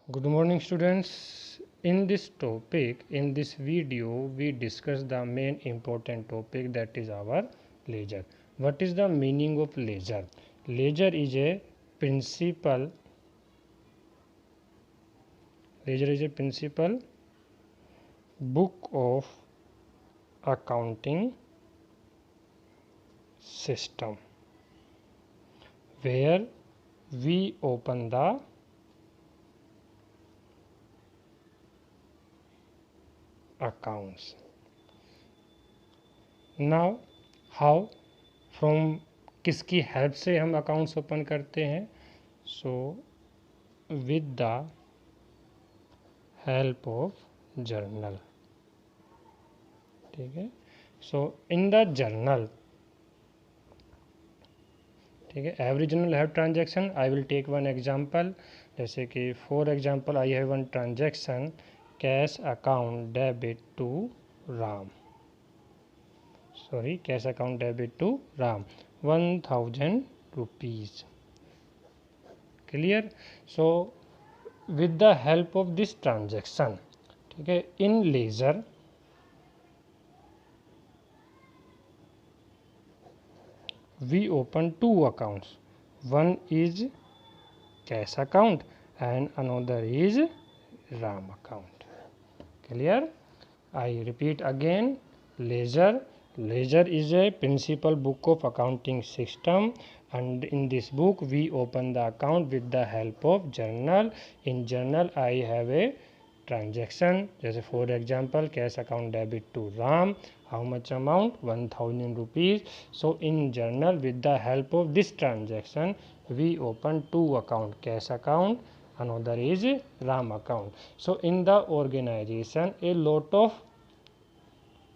Good morning students. In this topic, in this video, we discuss the main important topic, that is our ledger. What is the meaning of ledger? Ledger is a principal book of accounting system where we open the accounts. Now how, from किसकी help से हम accounts open करते हैं? So with the help of journal. ठीक है. So in the journal, ठीक है, every journal have transaction. I will take one example. जैसे कि for example I have one transaction cash account debit to Ram. Cash account debit to Ram 1000 rupees. Clear. So with the help of this transaction, ठीक है, in ledger we open two accounts. One is cash account and another is RAM account. Clear? I repeat again. Ledger is a principal book of accounting system, and in this book we open the account with the help of journal. In journal I have a transaction. जैसे for example cash account debit to Ram. How much amount? 1000 rupees. So in journal with the help of this transaction we open two account, cash account, another is RAM account. So in the organization a lot of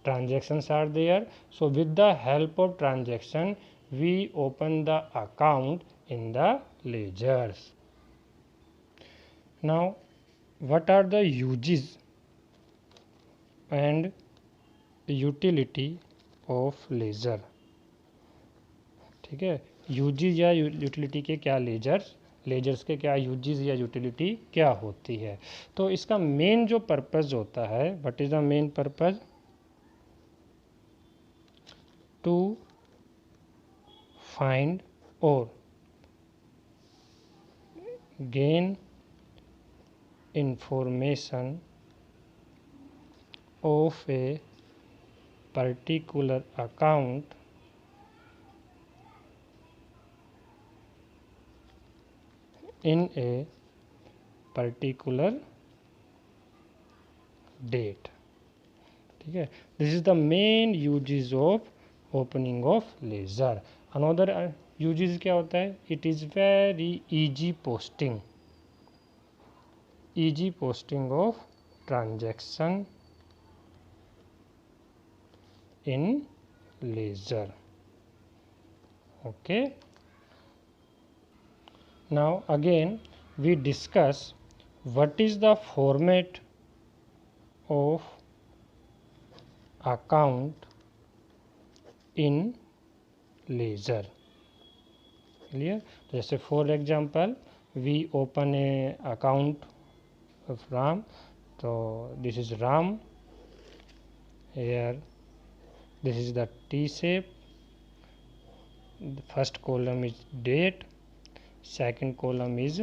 transactions are there. So with the help of transaction we open the account in the ledgers. Now what are the uses and utility of ledger? ठीक है, uses या utility के क्या ledgers के क्या uses या utility क्या होती है? तो इसका मेन जो पर्पस होता है, what is the main purpose? To find और gain information of a particular account in a particular date. ठीक है, this is the main uses of opening of ledger. Another uses क्या होता है? It is very easy posting of transaction in ledger. Okay, now again we discuss what is the format of account in ledger. Clear? जैसे for example we open a account of RAM. So this is RAM. Here this is the T shape. The first column is date, second column is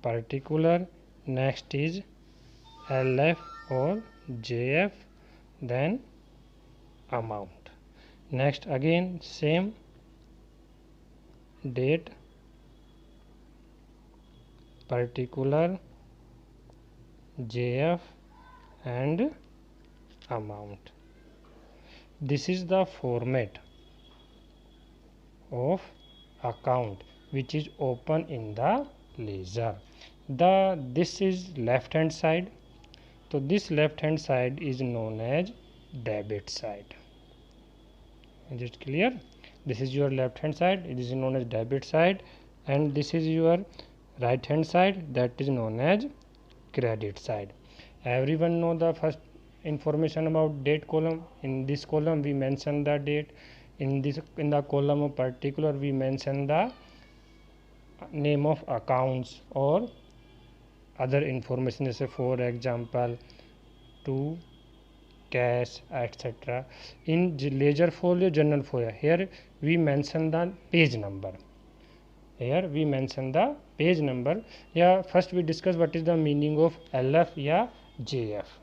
particular, next is LF or JF, then amount. Next again same date, particular, JF and amount. This is the format of account which is open in the ledger. This is left hand side. So this left hand side is known as debit side. Is it clear? This is your left hand side, it is known as debit side, and this is your right hand side, that is known as credit side. Everyone know the first information about date column. In this column we mention the date. In the column of particular we mention the name of accounts or other information, जैसे for example to cash etc. In ledger folio, journal folio, here we mention the page number. Here we mention the page number. Yeah, first we discuss what is the meaning of LF या JF.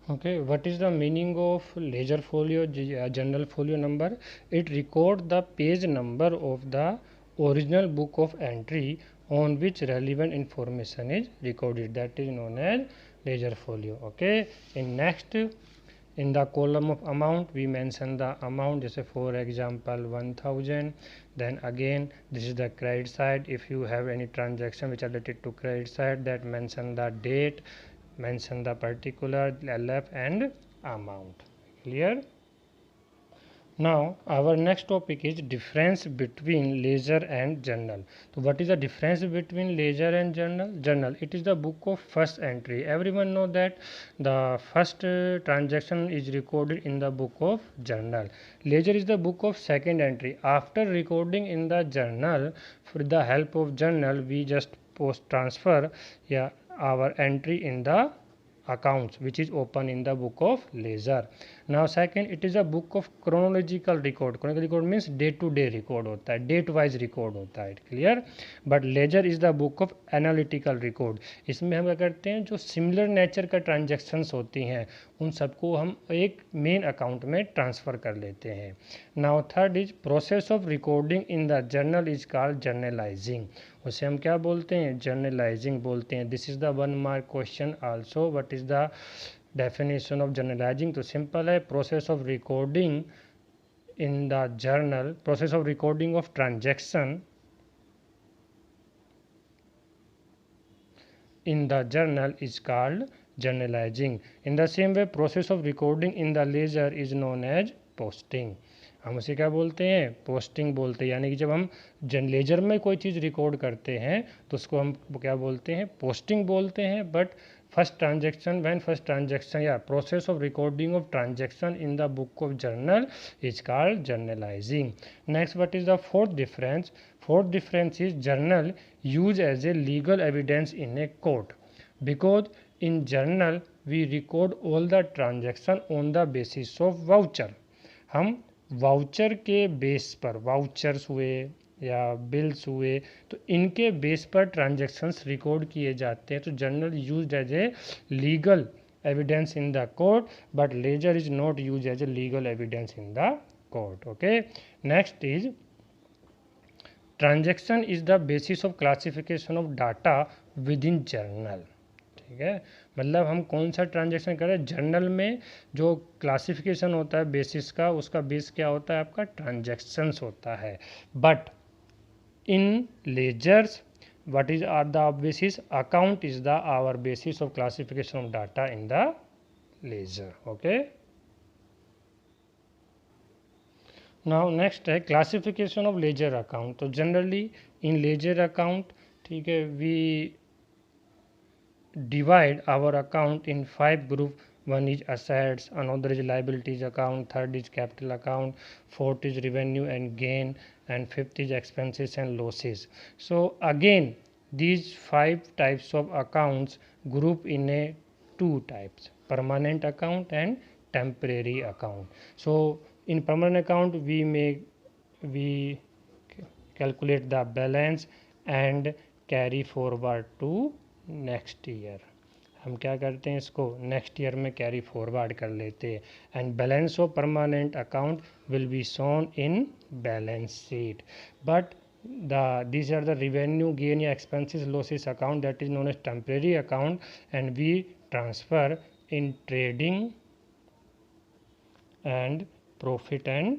Okay, what is the meaning of ledger folio, journal folio number? It records the page number of the original book of entry on which relevant information is recorded. That is known as ledger folio. Okay, in next, in the column of amount we mention the amount, just for example 1000. Then again this is the credit side. If you have any transaction which are related to credit side, that mention the date, mention the particular LF and amount. Clear? Now our next topic is difference between ledger and journal. So what is the difference between ledger and journal? Journal, it is the book of first entry. Everyone know that the first transaction is recorded in the book of journal. Ledger is the book of second entry. After recording in the journal, for the help of journal we just post transfer our entry in the accounts which is open in the book of ledger. Now second, it is a book of chronological record. Chronological record means day to day record होता है, date wise record होता है. Clear? But ledger is the book of analytical record. इसमें हम क्या करते हैं, जो सिमिलर नेचर का ट्रांजेक्शन्स होती हैं उन सबको हम एक मेन अकाउंट में ट्रांसफ़र कर लेते हैं. Now third is process of recording in the journal is called journalising. उसे हम क्या बोलते हैं, जर्नलाइजिंग बोलते हैं. This is the 1 mark question also. What is the definition of journalising? तो सिंपल है, process of recording in the journal, process of recording of transaction in the journal is called journalizing. In the same way, process of recording in the ledger is known as posting. हम उसे क्या बोलते हैं, posting बोलते हैं. यानी कि जब हम लेजर में कोई चीज़ रिकॉर्ड करते हैं तो उसको हम क्या बोलते हैं, पोस्टिंग बोलते हैं. But first transaction, when first transaction या process of recording of transaction in the book of journal is called journalising. Next, what is the fourth difference? Fourth difference is journal used as a legal evidence in a court, because in journal we record all the transaction on the basis of voucher. हम voucher के base पर, vouchers हुए या bills हुए तो इनके base पर transactions record किए जाते हैं. तो journal used as a legal evidence in the court, but ledger is not used as a legal evidence in the court. Okay, next is transaction is the basis of classification of data within journal. ठीक है, मतलब हम कौन सा transaction कर रहे हैं, journal में जो क्लासिफिकेशन होता है बेसिस का, उसका बेस क्या होता है, आपका ट्रांजेक्शन्स होता है. But in ledgers what is are the basis, account is the our basis of classification of data in the ledger. Okay, now next है क्लासिफिकेशन ऑफ लेजर अकाउंट. तो जनरली इन लेजर अकाउंट, ठीक है, we divide our account in 5 group. One is assets, another is liabilities account, third is capital account, fourth is revenue and gain, and fifth is expenses and losses. So again these 5 types of accounts group in a 2 types, permanent account and temporary account. So in permanent account we calculate the balance and carry forward to next year. हम क्या करते हैं, इसको next year में carry forward कर लेते हैं. And balance of permanent account will be shown in balance sheet. But these are the revenue, gain या expenses, losses account, that is known as temporary account, and we transfer in trading and profit and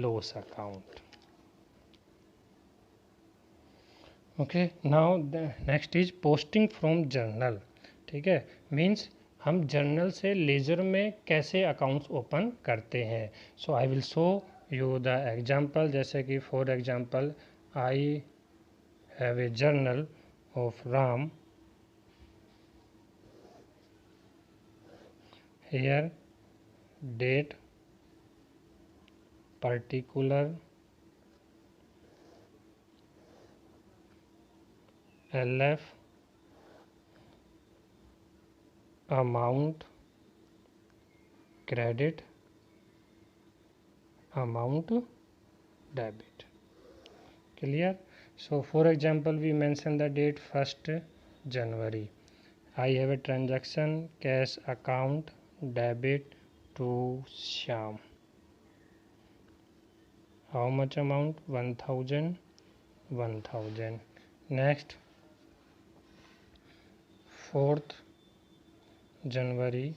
loss account. Okay, now the next is posting from journal. ठीक है, means हम journal से laser में कैसे accounts open करते हैं. So I will show you the example. जैसे कि for example I have a journal of Ram. Here date, particular LF amount credit, amount debit. Clear? So for example, we mention the date 1st January. I have a transaction cash account debit to Shyam. How much amount? 1000. Next, 4th January,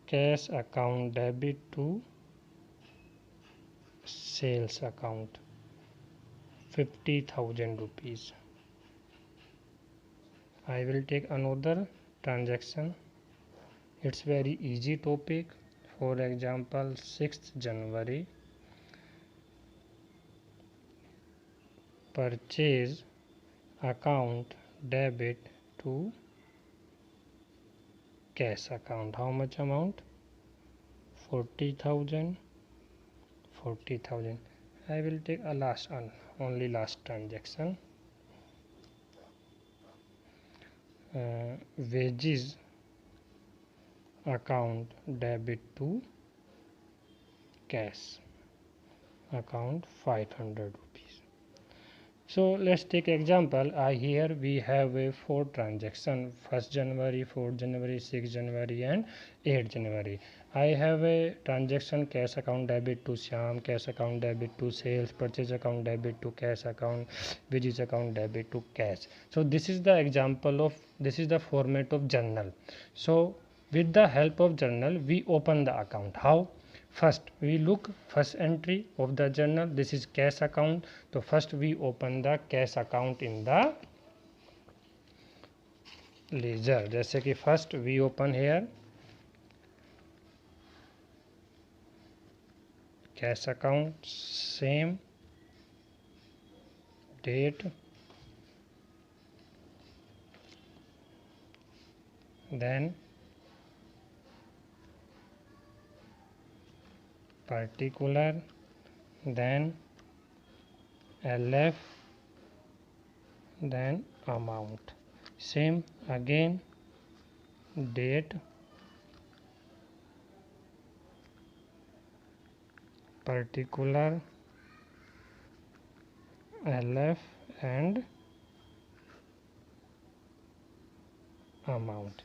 cash account debit to sales account, 50,000 rupees. I will take another transaction. It's very easy topic. For example, 6th January, purchase account debit to cash account. How much amount? 40,000. I will take a only last transaction. Wages account debit to cash account, 500 rupees. So let's take example. Here we have a 4 transaction, 1st January, 4th January, 6th January and 8th January. I have a transaction cash account debit to Shyam, cash account debit to sales, purchase account debit to cash account, wages account debit to cash. So this is the example of, this is the format of journal. So with the help of journal we open the account. How? First we look first entry of the journal. This is cash account. So first we open the cash account in the ledger. जैसे कि first we open here cash account, same date, then particular, then LF, then amount, same again date, particular, LF and amount.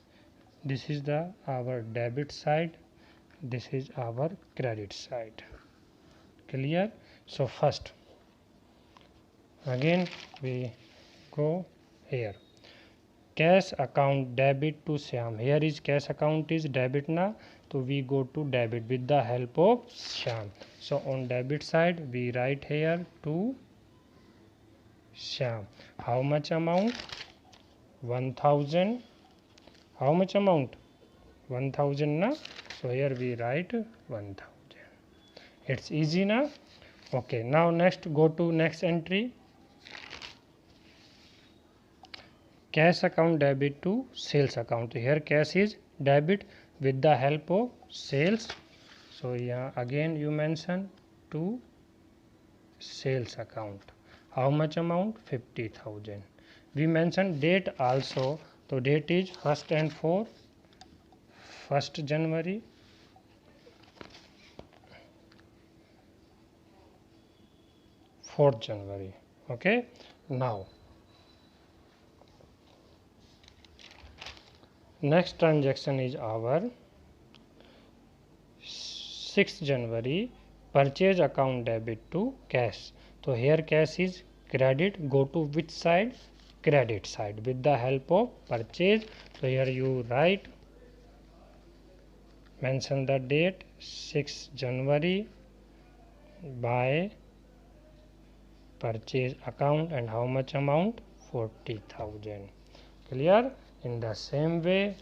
This is the our debit side, this is our credit side. Clear? So first again we go here, cash account debit to Shyam. Here is cash account is debit na, so we go to debit with the help of Shyam. So on debit side we write here to Shyam. How much amount? 1000. How much amount? 1000 na, so here we write 1000. It's easy na. Okay, now next go to next entry, cash account debit to sales account. Here cash is debit with the help of sales. So yeah, again you mention to sales account. How much amount? 50,000. We mention date also. So date is 1st and 4th, 1st January, 4th January. Okay, now next transaction is our 6th January, purchase account debit to cash. So here cash is credit, go to which side? Credit side with the help of purchase. So here you write, mention the date 6th January by purchase account and how much amount? 40,000. Clear? In the same way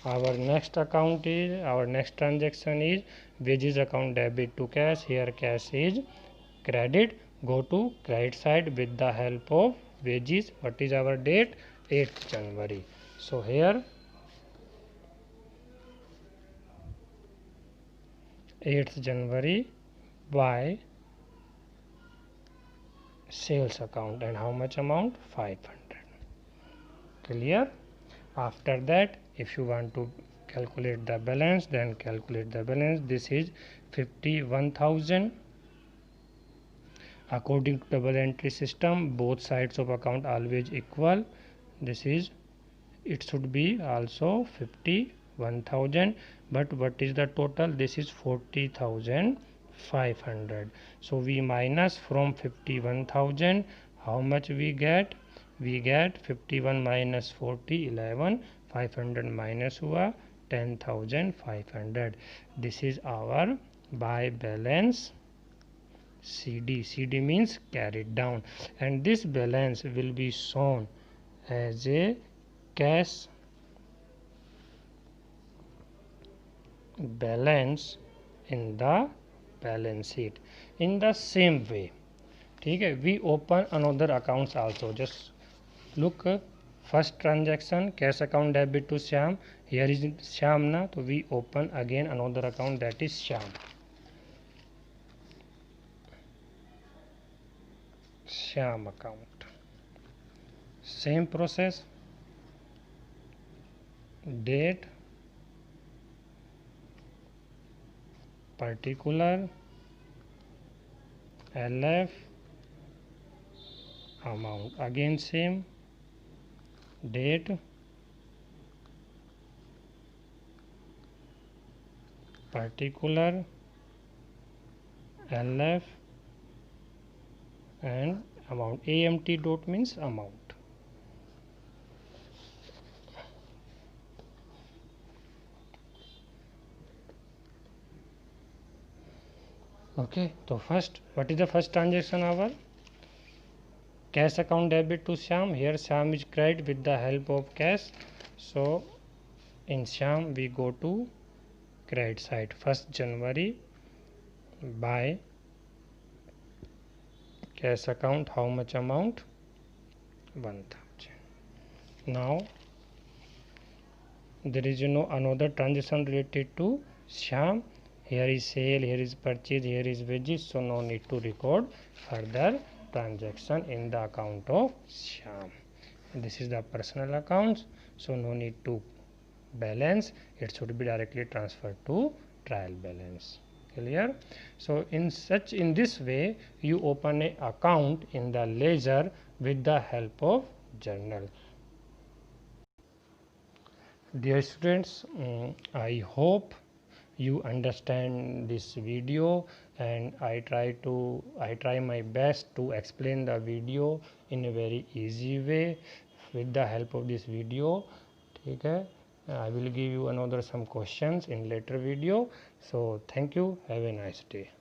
our next account is, our next transaction is wages account debit to cash. Here cash is credit, go to credit side with the help of wages. What is our date? 8th January. So here 8th January by sales account. And how much amount? 500. Clear? After that, if you want to calculate the balance, then calculate the balance. This is 51,000. According to double entry system, both sides of account always equal. This is, it should be also 51,000, but what is the total? This is 40,500. So we minus from 51,000. How much we get? We get 51 minus 40, 11. 500 minus हुआ 10,500. This is our by balance CD. CD means carried down, and this balance will be shown as a cash balance in the balance sheet. In the same way, okay, we open another accounts also. Just look, first transaction cash account debit to Shyam. Here is Shyam na, so we open again another account, that is Shyam. Shyam account. Same process. Date, particular, LF, amount. Again same. Date, particular, LF, and amount. AMT dot means amount. Okay, so first, what is the first transaction? Our cash account debit to Shyam. Here Shyam is credit with the help of cash. So in Shyam we go to credit side. 1st January by cash account. How much amount? 1,000. Now there is another transaction related to Shyam. Here is sale, here is purchase, here is wages, so no need to record further transaction in the account of Shyam. This is the personal accounts, so no need to balance, it should be directly transferred to trial balance. Clear? So in this way you open a account in the ledger with the help of journal. Dear students, I hope you understand this video, and I try my best to explain the video in a very easy way with the help of this video. Okay, I will give you another some questions in later video. So thank you, have a nice day.